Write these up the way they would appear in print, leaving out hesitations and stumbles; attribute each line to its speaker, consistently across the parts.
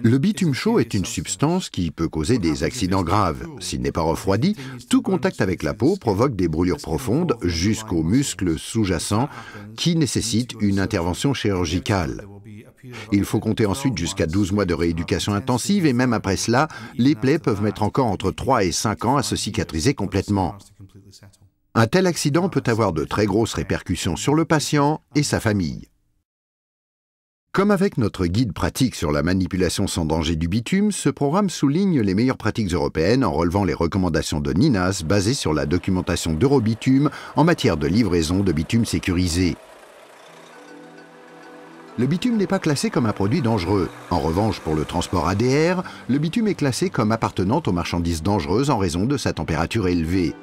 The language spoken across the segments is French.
Speaker 1: Le bitume chaud est une substance qui peut causer des accidents graves. S'il n'est pas refroidi, tout contact avec la peau provoque des brûlures profondes jusqu'aux muscles sous-jacents qui nécessitent une intervention chirurgicale. Il faut compter ensuite jusqu'à 12 mois de rééducation intensive et même après cela, les plaies peuvent mettre encore entre 3 et 5 ans à se cicatriser complètement. Un tel accident peut avoir de très grosses répercussions sur le patient et sa famille. Comme avec notre guide pratique sur la manipulation sans danger du bitume, ce programme souligne les meilleures pratiques européennes en relevant les recommandations de NINAS basées sur la documentation d'Eurobitume en matière de livraison de bitume sécurisé. Le bitume n'est pas classé comme un produit dangereux. En revanche, pour le transport ADR, le bitume est classé comme appartenant aux marchandises dangereuses en raison de sa température élevée.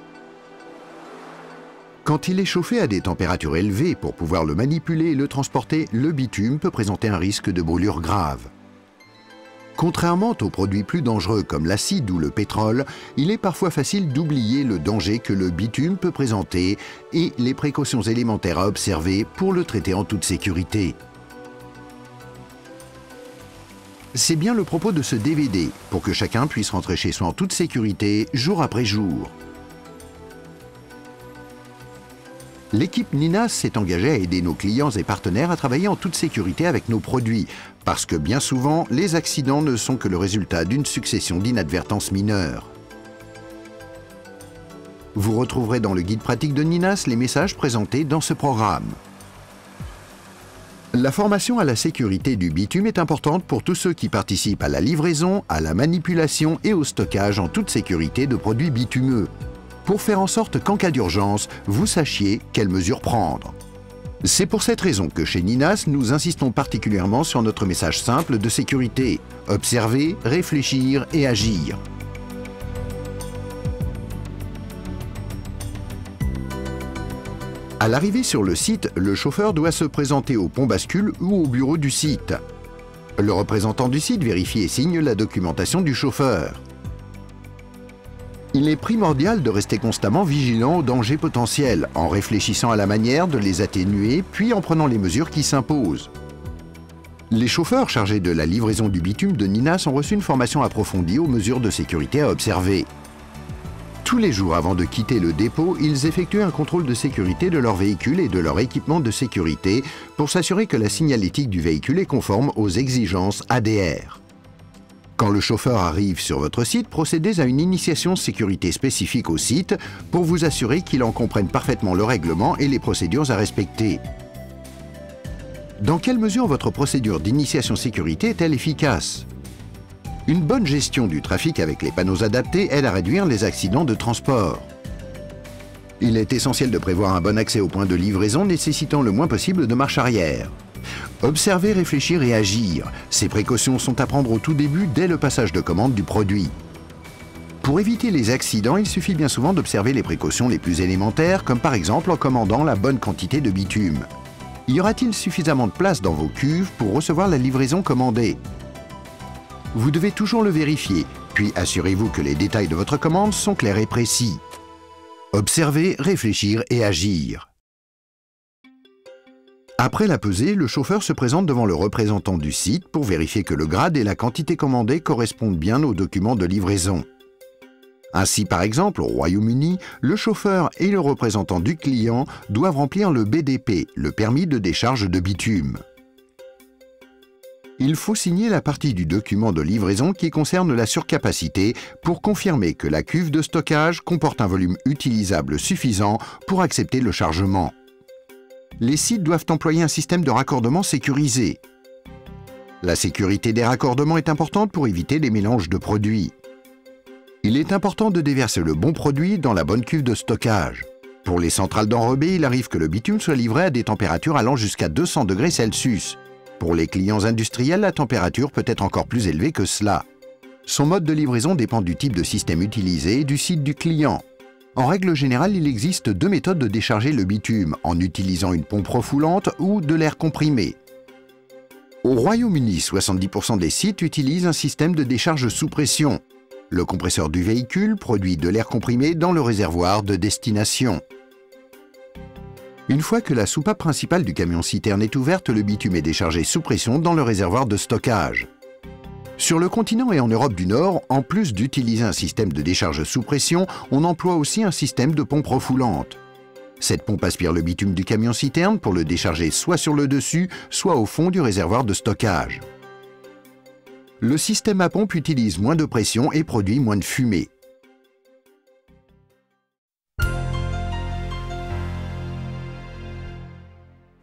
Speaker 1: Quand il est chauffé à des températures élevées pour pouvoir le manipuler et le transporter, le bitume peut présenter un risque de brûlure grave. Contrairement aux produits plus dangereux comme l'acide ou le pétrole, il est parfois facile d'oublier le danger que le bitume peut présenter et les précautions élémentaires à observer pour le traiter en toute sécurité. C'est bien le propos de ce DVD, pour que chacun puisse rentrer chez soi en toute sécurité, jour après jour. L'équipe NINAS s'est engagée à aider nos clients et partenaires à travailler en toute sécurité avec nos produits, parce que bien souvent, les accidents ne sont que le résultat d'une succession d'inadvertances mineures. Vous retrouverez dans le guide pratique de NINAS les messages présentés dans ce programme. La formation à la sécurité du bitume est importante pour tous ceux qui participent à la livraison, à la manipulation et au stockage en toute sécurité de produits bitumeux, pour faire en sorte qu'en cas d'urgence, vous sachiez quelles mesures prendre. C'est pour cette raison que chez NINAS, nous insistons particulièrement sur notre message simple de sécurité: observer, réfléchir et agir. À l'arrivée sur le site, le chauffeur doit se présenter au pont bascule ou au bureau du site. Le représentant du site vérifie et signe la documentation du chauffeur. Il est primordial de rester constamment vigilant aux dangers potentiels, en réfléchissant à la manière de les atténuer, puis en prenant les mesures qui s'imposent. Les chauffeurs chargés de la livraison du bitume de NINAS ont reçu une formation approfondie aux mesures de sécurité à observer. Tous les jours avant de quitter le dépôt, ils effectuent un contrôle de sécurité de leur véhicule et de leur équipement de sécurité pour s'assurer que la signalétique du véhicule est conforme aux exigences ADR. Quand le chauffeur arrive sur votre site, procédez à une initiation sécurité spécifique au site pour vous assurer qu'il en comprenne parfaitement le règlement et les procédures à respecter. Dans quelle mesure votre procédure d'initiation sécurité est-elle efficace? Une bonne gestion du trafic avec les panneaux adaptés aide à réduire les accidents de transport. Il est essentiel de prévoir un bon accès au point de livraison nécessitant le moins possible de marche arrière. Observer, réfléchir et agir. Ces précautions sont à prendre au tout début dès le passage de commande du produit. Pour éviter les accidents, il suffit bien souvent d'observer les précautions les plus élémentaires, comme par exemple en commandant la bonne quantité de bitume. Y aura-t-il suffisamment de place dans vos cuves pour recevoir la livraison commandée? Vous devez toujours le vérifier, puis assurez-vous que les détails de votre commande sont clairs et précis. Observer, réfléchir et agir. Après la pesée, le chauffeur se présente devant le représentant du site pour vérifier que le grade et la quantité commandée correspondent bien aux documents de livraison. Ainsi, par exemple, au Royaume-Uni, le chauffeur et le représentant du client doivent remplir le BDP, le permis de décharge de bitume. Il faut signer la partie du document de livraison qui concerne la surcapacité pour confirmer que la cuve de stockage comporte un volume utilisable suffisant pour accepter le chargement. Les sites doivent employer un système de raccordement sécurisé. La sécurité des raccordements est importante pour éviter les mélanges de produits. Il est important de déverser le bon produit dans la bonne cuve de stockage. Pour les centrales d'enrobés, il arrive que le bitume soit livré à des températures allant jusqu'à 200 degrés Celsius. Pour les clients industriels, la température peut être encore plus élevée que cela. Son mode de livraison dépend du type de système utilisé et du site du client. En règle générale, il existe deux méthodes de décharger le bitume, en utilisant une pompe refoulante ou de l'air comprimé. Au Royaume-Uni, 70% des sites utilisent un système de décharge sous pression. Le compresseur du véhicule produit de l'air comprimé dans le réservoir de destination. Une fois que la soupape principale du camion-citerne est ouverte, le bitume est déchargé sous pression dans le réservoir de stockage. Sur le continent et en Europe du Nord, en plus d'utiliser un système de décharge sous pression, on emploie aussi un système de pompe refoulant. Cette pompe aspire le bitume du camion-citerne pour le décharger soit sur le dessus, soit au fond du réservoir de stockage. Le système à pompe utilise moins de pression et produit moins de fumée.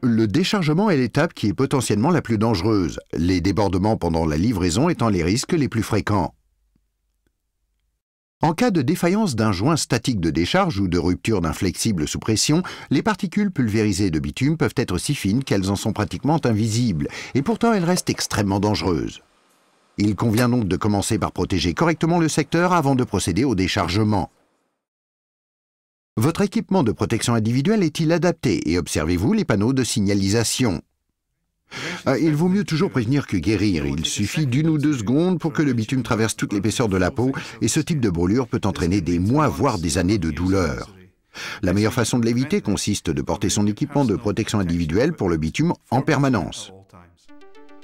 Speaker 1: Le déchargement est l'étape qui est potentiellement la plus dangereuse, les débordements pendant la livraison étant les risques les plus fréquents. En cas de défaillance d'un joint statique de décharge ou de rupture d'un flexible sous pression, les particules pulvérisées de bitume peuvent être si fines qu'elles en sont pratiquement invisibles, et pourtant elles restent extrêmement dangereuses. Il convient donc de commencer par protéger correctement le secteur avant de procéder au déchargement. Votre équipement de protection individuelle est-il adapté et observez-vous les panneaux de signalisation? Il vaut mieux toujours prévenir que guérir. Il suffit d'1 ou 2 secondes pour que le bitume traverse toute l'épaisseur de la peau et ce type de brûlure peut entraîner des mois, voire des années de douleur. La meilleure façon de l'éviter consiste de porter son équipement de protection individuelle pour le bitume en permanence.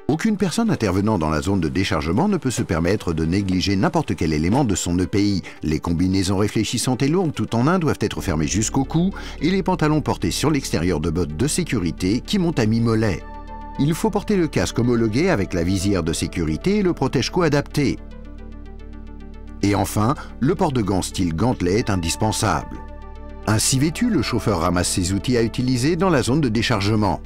Speaker 1: Aucune personne intervenant dans la zone de déchargement ne peut se permettre de négliger n'importe quel élément de son EPI. Les combinaisons réfléchissantes et lourdes tout en un doivent être fermées jusqu'au cou et les pantalons portés sur l'extérieur de bottes de sécurité qui montent à mi-mollet. Il faut porter le casque homologué avec la visière de sécurité et le protège-cou adapté. Et enfin, le port de gants style gantelet est indispensable. Ainsi vêtu, le chauffeur ramasse ses outils à utiliser dans la zone de déchargement.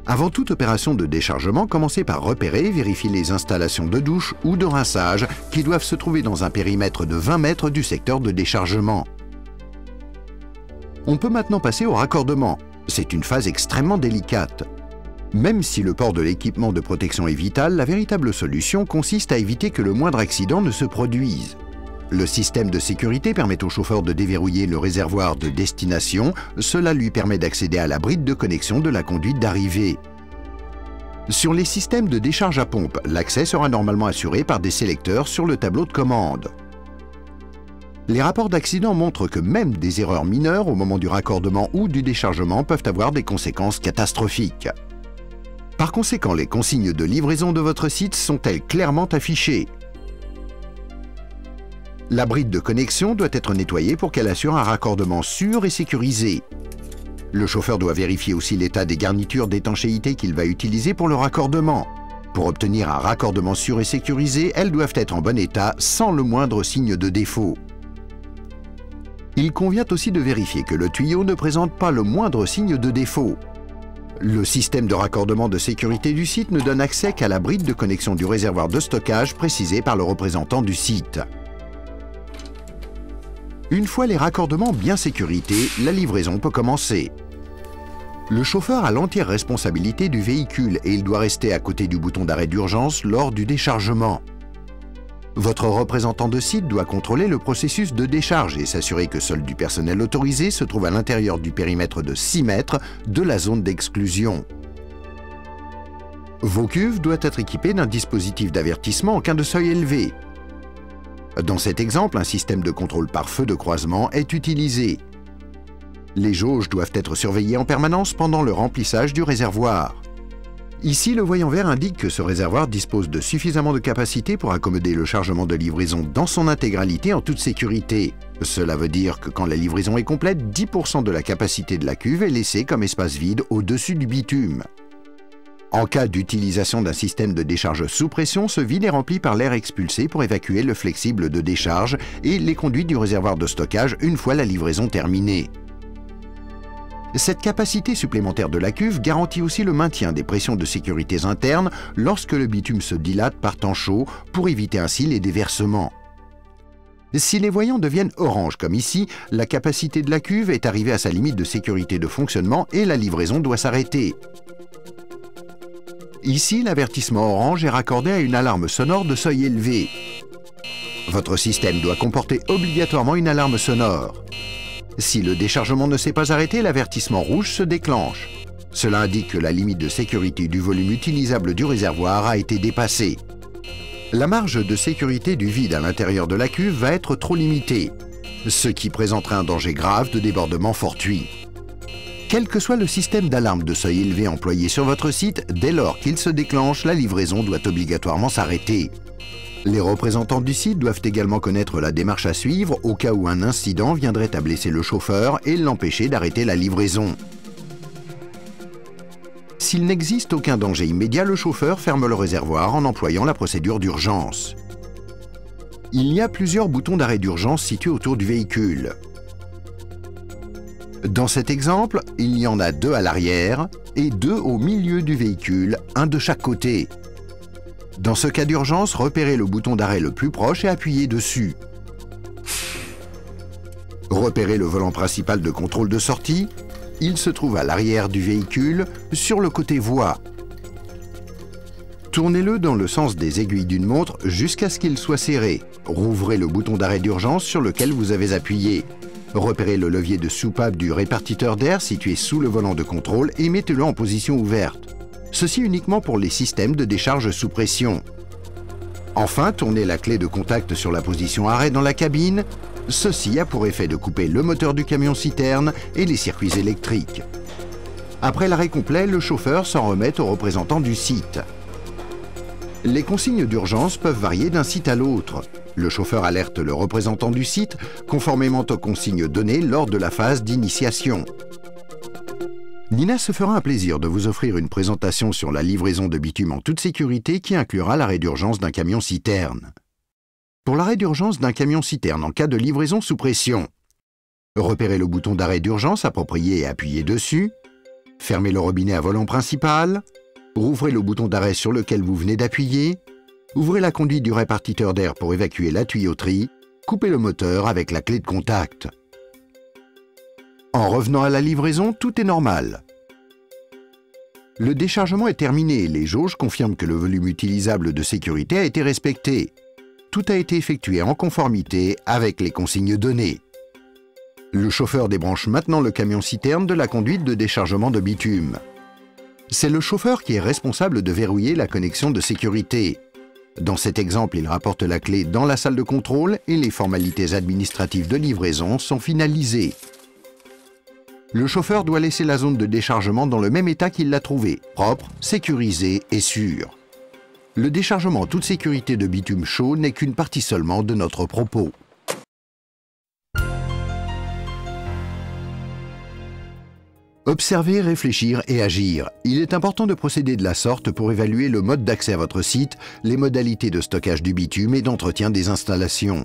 Speaker 1: Avant toute opération de déchargement, commencez par repérer et vérifier les installations de douche ou de rinçage qui doivent se trouver dans un périmètre de 20 mètres du secteur de déchargement. On peut maintenant passer au raccordement. C'est une phase extrêmement délicate. Même si le port de l'équipement de protection est vital, la véritable solution consiste à éviter que le moindre accident ne se produise. Le système de sécurité permet au chauffeur de déverrouiller le réservoir de destination. Cela lui permet d'accéder à la bride de connexion de la conduite d'arrivée. Sur les systèmes de décharge à pompe, l'accès sera normalement assuré par des sélecteurs sur le tableau de commande. Les rapports d'accident montrent que même des erreurs mineures au moment du raccordement ou du déchargement peuvent avoir des conséquences catastrophiques. Par conséquent, les consignes de livraison de votre site sont-elles clairement affichées? La bride de connexion doit être nettoyée pour qu'elle assure un raccordement sûr et sécurisé. Le chauffeur doit vérifier aussi l'état des garnitures d'étanchéité qu'il va utiliser pour le raccordement. Pour obtenir un raccordement sûr et sécurisé, elles doivent être en bon état sans le moindre signe de défaut. Il convient aussi de vérifier que le tuyau ne présente pas le moindre signe de défaut. Le système de raccordement de sécurité du site ne donne accès qu'à la bride de connexion du réservoir de stockage précisé par le représentant du site. Une fois les raccordements bien sécurités, la livraison peut commencer. Le chauffeur a l'entière responsabilité du véhicule et il doit rester à côté du bouton d'arrêt d'urgence lors du déchargement. Votre représentant de site doit contrôler le processus de décharge et s'assurer que seul du personnel autorisé se trouve à l'intérieur du périmètre de 6 mètres de la zone d'exclusion. Vos cuves doivent être équipées d'un dispositif d'avertissement en cas de seuil élevé. Dans cet exemple, un système de contrôle par feu de croisement est utilisé. Les jauges doivent être surveillées en permanence pendant le remplissage du réservoir. Ici, le voyant vert indique que ce réservoir dispose de suffisamment de capacité pour accommoder le chargement de livraison dans son intégralité en toute sécurité. Cela veut dire que quand la livraison est complète, 10% de la capacité de la cuve est laissée comme espace vide au-dessus du bitume. En cas d'utilisation d'un système de décharge sous pression, ce vide est rempli par l'air expulsé pour évacuer le flexible de décharge et les conduites du réservoir de stockage une fois la livraison terminée. Cette capacité supplémentaire de la cuve garantit aussi le maintien des pressions de sécurité internes lorsque le bitume se dilate par temps chaud pour éviter ainsi les déversements. Si les voyants deviennent orange comme ici, la capacité de la cuve est arrivée à sa limite de sécurité de fonctionnement et la livraison doit s'arrêter. Ici, l'avertissement orange est raccordé à une alarme sonore de seuil élevé. Votre système doit comporter obligatoirement une alarme sonore. Si le déchargement ne s'est pas arrêté, l'avertissement rouge se déclenche. Cela indique que la limite de sécurité du volume utilisable du réservoir a été dépassée. La marge de sécurité du vide à l'intérieur de la cuve va être trop limitée, ce qui présenterait un danger grave de débordement fortuit. Quel que soit le système d'alarme de seuil élevé employé sur votre site, dès lors qu'il se déclenche, la livraison doit obligatoirement s'arrêter. Les représentants du site doivent également connaître la démarche à suivre au cas où un incident viendrait à blesser le chauffeur et l'empêcher d'arrêter la livraison. S'il n'existe aucun danger immédiat, le chauffeur ferme le réservoir en employant la procédure d'urgence. Il y a plusieurs boutons d'arrêt d'urgence situés autour du véhicule. Dans cet exemple, il y en a 2 à l'arrière et 2 au milieu du véhicule, un de chaque côté. Dans ce cas d'urgence, repérez le bouton d'arrêt le plus proche et appuyez dessus. Repérez le volant principal de contrôle de sortie. Il se trouve à l'arrière du véhicule, sur le côté voie. Tournez-le dans le sens des aiguilles d'une montre jusqu'à ce qu'il soit serré. Rouvrez le bouton d'arrêt d'urgence sur lequel vous avez appuyé. Repérez le levier de soupape du répartiteur d'air situé sous le volant de contrôle et mettez-le en position ouverte. Ceci uniquement pour les systèmes de décharge sous pression. Enfin, tournez la clé de contact sur la position arrêt dans la cabine. Ceci a pour effet de couper le moteur du camion-citerne et les circuits électriques. Après l'arrêt complet, le chauffeur s'en remet au représentant du site. Les consignes d'urgence peuvent varier d'un site à l'autre. Le chauffeur alerte le représentant du site conformément aux consignes données lors de la phase d'initiation. Nina se fera un plaisir de vous offrir une présentation sur la livraison de bitume en toute sécurité qui inclura l'arrêt d'urgence d'un camion-citerne. Pour l'arrêt d'urgence d'un camion-citerne en cas de livraison sous pression, repérez le bouton d'arrêt d'urgence approprié et appuyez dessus. Fermez le robinet à volant principal. Rouvrez le bouton d'arrêt sur lequel vous venez d'appuyer. Ouvrez la conduite du répartiteur d'air pour évacuer la tuyauterie. Coupez le moteur avec la clé de contact. En revenant à la livraison, tout est normal. Le déchargement est terminé et les jauges confirment que le volume utilisable de sécurité a été respecté. Tout a été effectué en conformité avec les consignes données. Le chauffeur débranche maintenant le camion-citerne de la conduite de déchargement de bitume. C'est le chauffeur qui est responsable de verrouiller la connexion de sécurité. Dans cet exemple, il rapporte la clé dans la salle de contrôle et les formalités administratives de livraison sont finalisées. Le chauffeur doit laisser la zone de déchargement dans le même état qu'il l'a trouvée, propre, sécurisée et sûre. Le déchargement en toute sécurité de bitume chaud n'est qu'une partie seulement de notre propos. Observer, réfléchir et agir. Il est important de procéder de la sorte pour évaluer le mode d'accès à votre site, les modalités de stockage du bitume et d'entretien des installations.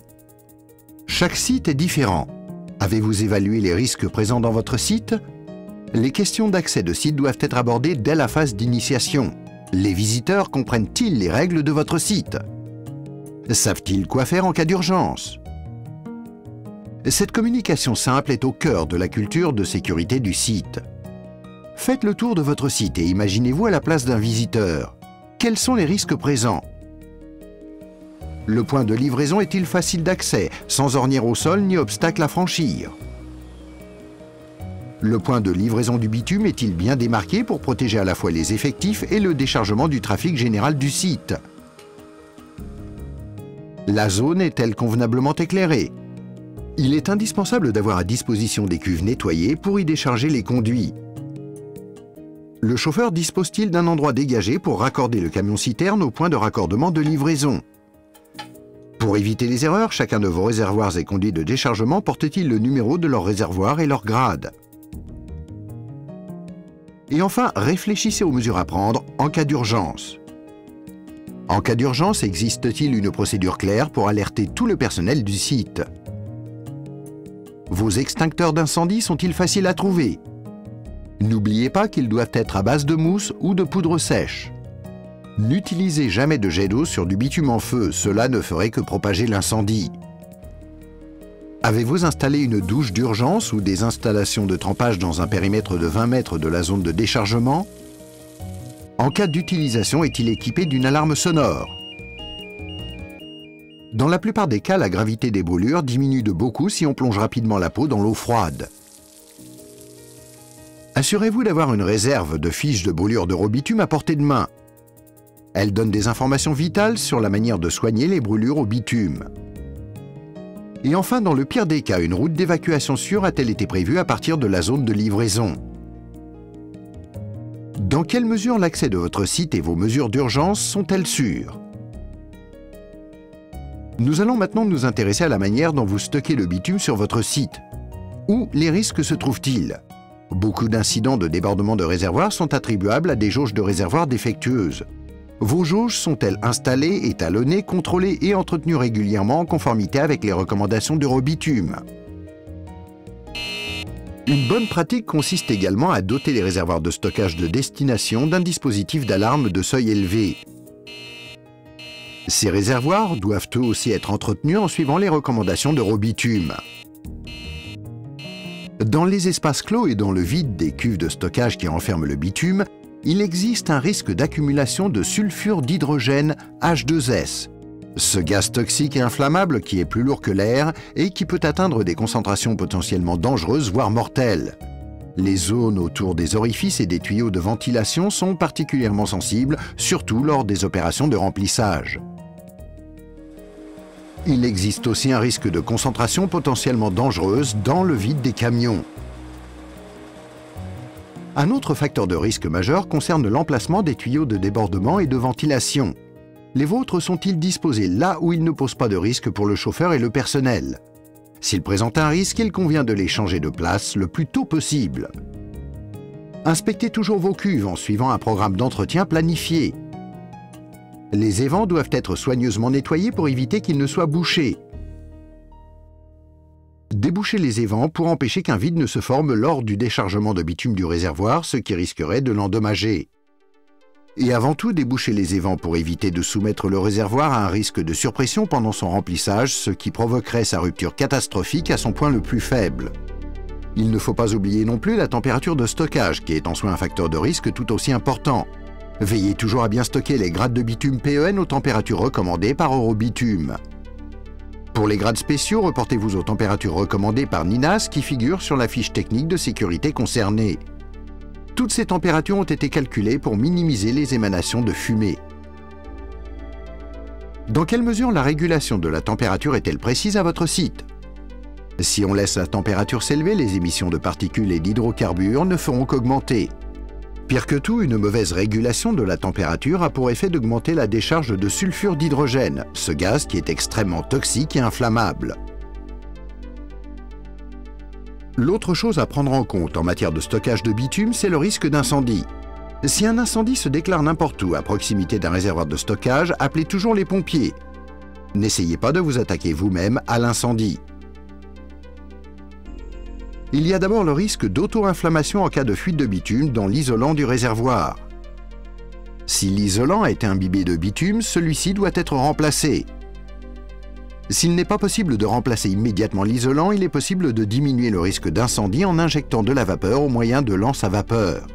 Speaker 1: Chaque site est différent. Avez-vous évalué les risques présents dans votre site? Les questions d'accès de site doivent être abordées dès la phase d'initiation. Les visiteurs comprennent-ils les règles de votre site? Savent-ils quoi faire en cas d'urgence? Cette communication simple est au cœur de la culture de sécurité du site. Faites le tour de votre site et imaginez-vous à la place d'un visiteur. Quels sont les risques présents? Le point de livraison est-il facile d'accès, sans ornière au sol ni obstacle à franchir? Le point de livraison du bitume est-il bien démarqué pour protéger à la fois les effectifs et le déchargement du trafic général du site? La zone est-elle convenablement éclairée? Il est indispensable d'avoir à disposition des cuves nettoyées pour y décharger les conduits. Le chauffeur dispose-t-il d'un endroit dégagé pour raccorder le camion-citerne au point de raccordement de livraison? Pour éviter les erreurs, chacun de vos réservoirs et conduits de déchargement porte-t-il le numéro de leur réservoir et leur grade? Et enfin, réfléchissez aux mesures à prendre en cas d'urgence. En cas d'urgence, existe-t-il une procédure claire pour alerter tout le personnel du site? Vos extincteurs d'incendie sont-ils faciles à trouver? N'oubliez pas qu'ils doivent être à base de mousse ou de poudre sèche. N'utilisez jamais de jet d'eau sur du bitume en feu, cela ne ferait que propager l'incendie. Avez-vous installé une douche d'urgence ou des installations de trempage dans un périmètre de 20 mètres de la zone de déchargement? En cas d'utilisation, est-il équipé d'une alarme sonore? Dans la plupart des cas, la gravité des brûlures diminue de beaucoup si on plonge rapidement la peau dans l'eau froide. Assurez-vous d'avoir une réserve de fiches de brûlure d'Eurobitume à portée de main. Elle donne des informations vitales sur la manière de soigner les brûlures au bitume. Et enfin, dans le pire des cas, une route d'évacuation sûre a-t-elle été prévue à partir de la zone de livraison? Dans quelle mesure l'accès de votre site et vos mesures d'urgence sont-elles sûres? Nous allons maintenant nous intéresser à la manière dont vous stockez le bitume sur votre site. Où les risques se trouvent-ils? Beaucoup d'incidents de débordement de réservoirs sont attribuables à des jauges de réservoirs défectueuses. Vos jauges sont-elles installées, étalonnées, contrôlées et entretenues régulièrement en conformité avec les recommandations d'Eurobitume? Une bonne pratique consiste également à doter les réservoirs de stockage de destination d'un dispositif d'alarme de seuil élevé. Ces réservoirs doivent eux aussi être entretenus en suivant les recommandations d'Eurobitume. Dans les espaces clos et dans le vide des cuves de stockage qui renferment le bitume, il existe un risque d'accumulation de sulfure d'hydrogène H2S. Ce gaz toxique et inflammable qui est plus lourd que l'air et qui peut atteindre des concentrations potentiellement dangereuses, voire mortelles. Les zones autour des orifices et des tuyaux de ventilation sont particulièrement sensibles, surtout lors des opérations de remplissage. Il existe aussi un risque de concentration potentiellement dangereuse dans le vide des camions. Un autre facteur de risque majeur concerne l'emplacement des tuyaux de débordement et de ventilation. Les vôtres sont-ils disposés là où ils ne posent pas de risque pour le chauffeur et le personnel? S'ils présentent un risque, il convient de les changer de place le plus tôt possible. Inspectez toujours vos cuves en suivant un programme d'entretien planifié. Les évents doivent être soigneusement nettoyés pour éviter qu'ils ne soient bouchés. Débouchez les évents pour empêcher qu'un vide ne se forme lors du déchargement de bitume du réservoir, ce qui risquerait de l'endommager. Et avant tout, débouchez les évents pour éviter de soumettre le réservoir à un risque de surpression pendant son remplissage, ce qui provoquerait sa rupture catastrophique à son point le plus faible. Il ne faut pas oublier non plus la température de stockage, qui est en soi un facteur de risque tout aussi important. Veillez toujours à bien stocker les grades de bitume PEN aux températures recommandées par Eurobitume. Pour les grades spéciaux, reportez-vous aux températures recommandées par NINAS qui figurent sur la fiche technique de sécurité concernée. Toutes ces températures ont été calculées pour minimiser les émanations de fumée. Dans quelle mesure la régulation de la température est-elle précise à votre site? Si on laisse la température s'élever, les émissions de particules et d'hydrocarbures ne feront qu'augmenter. Pire que tout, une mauvaise régulation de la température a pour effet d'augmenter la décharge de sulfure d'hydrogène, ce gaz qui est extrêmement toxique et inflammable. L'autre chose à prendre en compte en matière de stockage de bitume, c'est le risque d'incendie. Si un incendie se déclare n'importe où à proximité d'un réservoir de stockage, appelez toujours les pompiers. N'essayez pas de vous attaquer vous-même à l'incendie. Il y a d'abord le risque d'auto-inflammation en cas de fuite de bitume dans l'isolant du réservoir. Si l'isolant a été imbibé de bitume, celui-ci doit être remplacé. S'il n'est pas possible de remplacer immédiatement l'isolant, il est possible de diminuer le risque d'incendie en injectant de la vapeur au moyen de lances à vapeur.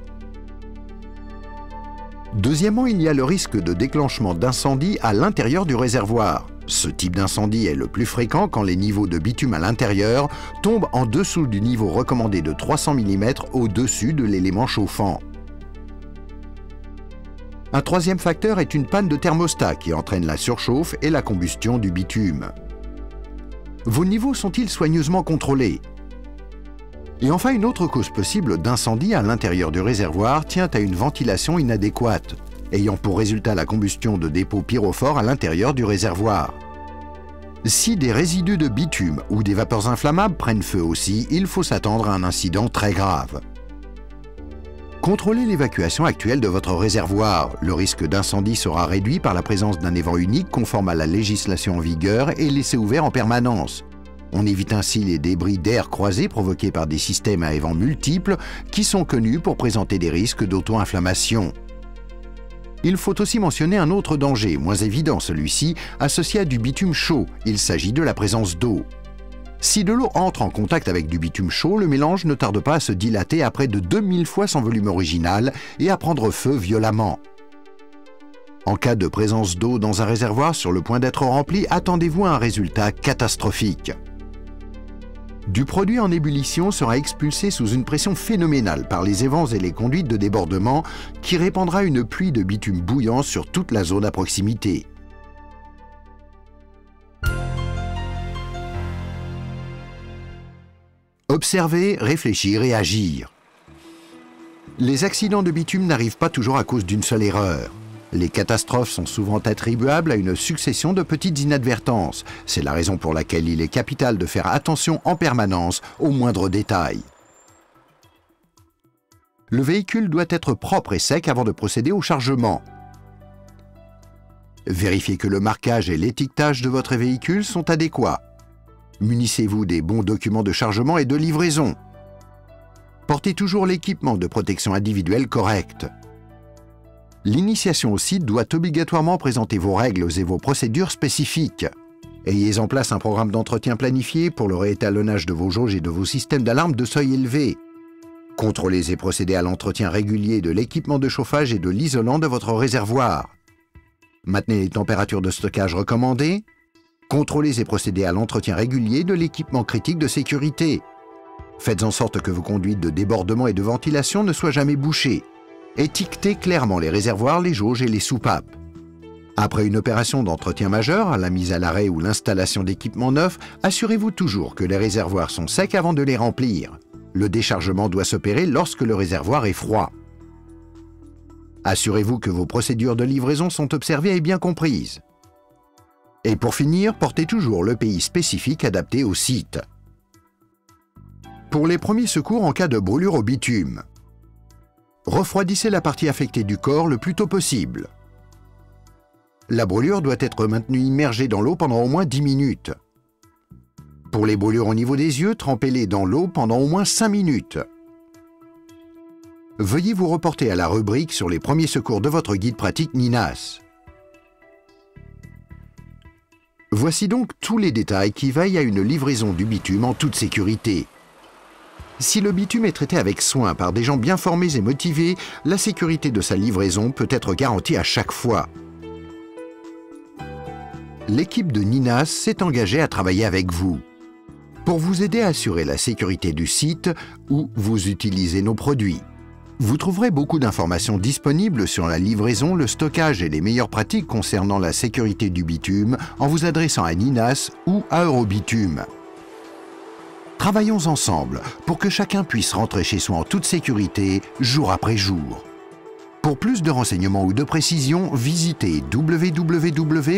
Speaker 1: Deuxièmement, il y a le risque de déclenchement d'incendie à l'intérieur du réservoir. Ce type d'incendie est le plus fréquent quand les niveaux de bitume à l'intérieur tombent en dessous du niveau recommandé de 300 mm au-dessus de l'élément chauffant. Un troisième facteur est une panne de thermostat qui entraîne la surchauffe et la combustion du bitume. Vos niveaux sont-ils soigneusement contrôlés? Et enfin, une autre cause possible d'incendie à l'intérieur du réservoir tient à une ventilation inadéquate, ayant pour résultat la combustion de dépôts pyrophores à l'intérieur du réservoir. Si des résidus de bitume ou des vapeurs inflammables prennent feu aussi, il faut s'attendre à un incident très grave. Contrôlez l'évacuation actuelle de votre réservoir. Le risque d'incendie sera réduit par la présence d'un évent unique conforme à la législation en vigueur et laissé ouvert en permanence. On évite ainsi les débris d'air croisés provoqués par des systèmes à évents multiples qui sont connus pour présenter des risques d'auto-inflammation. Il faut aussi mentionner un autre danger, moins évident celui-ci, associé à du bitume chaud. Il s'agit de la présence d'eau. Si de l'eau entre en contact avec du bitume chaud, le mélange ne tarde pas à se dilater à près de 2000 fois son volume original et à prendre feu violemment. En cas de présence d'eau dans un réservoir sur le point d'être rempli, attendez-vous à un résultat catastrophique. Du produit en ébullition sera expulsé sous une pression phénoménale par les évents et les conduites de débordement qui répandra une pluie de bitume bouillant sur toute la zone à proximité. Observer, réfléchir et agir. Les accidents de bitume n'arrivent pas toujours à cause d'une seule erreur. Les catastrophes sont souvent attribuables à une succession de petites inadvertances. C'est la raison pour laquelle il est capital de faire attention en permanence aux moindres détails. Le véhicule doit être propre et sec avant de procéder au chargement. Vérifiez que le marquage et l'étiquetage de votre véhicule sont adéquats. Munissez-vous des bons documents de chargement et de livraison. Portez toujours l'équipement de protection individuelle correct. L'initiation au site doit obligatoirement présenter vos règles et vos procédures spécifiques. Ayez en place un programme d'entretien planifié pour le réétalonnage de vos jauges et de vos systèmes d'alarme de seuil élevé. Contrôlez et procédez à l'entretien régulier de l'équipement de chauffage et de l'isolant de votre réservoir. Maintenez les températures de stockage recommandées. Contrôlez et procédez à l'entretien régulier de l'équipement critique de sécurité. Faites en sorte que vos conduites de débordement et de ventilation ne soient jamais bouchées. Étiquetez clairement les réservoirs, les jauges et les soupapes. Après une opération d'entretien majeur, la mise à l'arrêt ou l'installation d'équipements neufs, assurez-vous toujours que les réservoirs sont secs avant de les remplir. Le déchargement doit s'opérer lorsque le réservoir est froid. Assurez-vous que vos procédures de livraison sont observées et bien comprises. Et pour finir, portez toujours l'EPI spécifique adapté au site. Pour les premiers secours en cas de brûlure au bitume, refroidissez la partie affectée du corps le plus tôt possible. La brûlure doit être maintenue immergée dans l'eau pendant au moins 10 minutes. Pour les brûlures au niveau des yeux, trempez-les dans l'eau pendant au moins 5 minutes. Veuillez vous reporter à la rubrique sur les premiers secours de votre guide pratique NINAS. Voici donc tous les détails qui veillent à une livraison du bitume en toute sécurité. Si le bitume est traité avec soin par des gens bien formés et motivés, la sécurité de sa livraison peut être garantie à chaque fois. L'équipe de NINAS s'est engagée à travailler avec vous pour vous aider à assurer la sécurité du site où vous utilisez nos produits. Vous trouverez beaucoup d'informations disponibles sur la livraison, le stockage et les meilleures pratiques concernant la sécurité du bitume en vous adressant à NINAS ou à Eurobitume. Travaillons ensemble pour que chacun puisse rentrer chez soi en toute sécurité, jour après jour. Pour plus de renseignements ou de précisions, visitez www.ninas.com.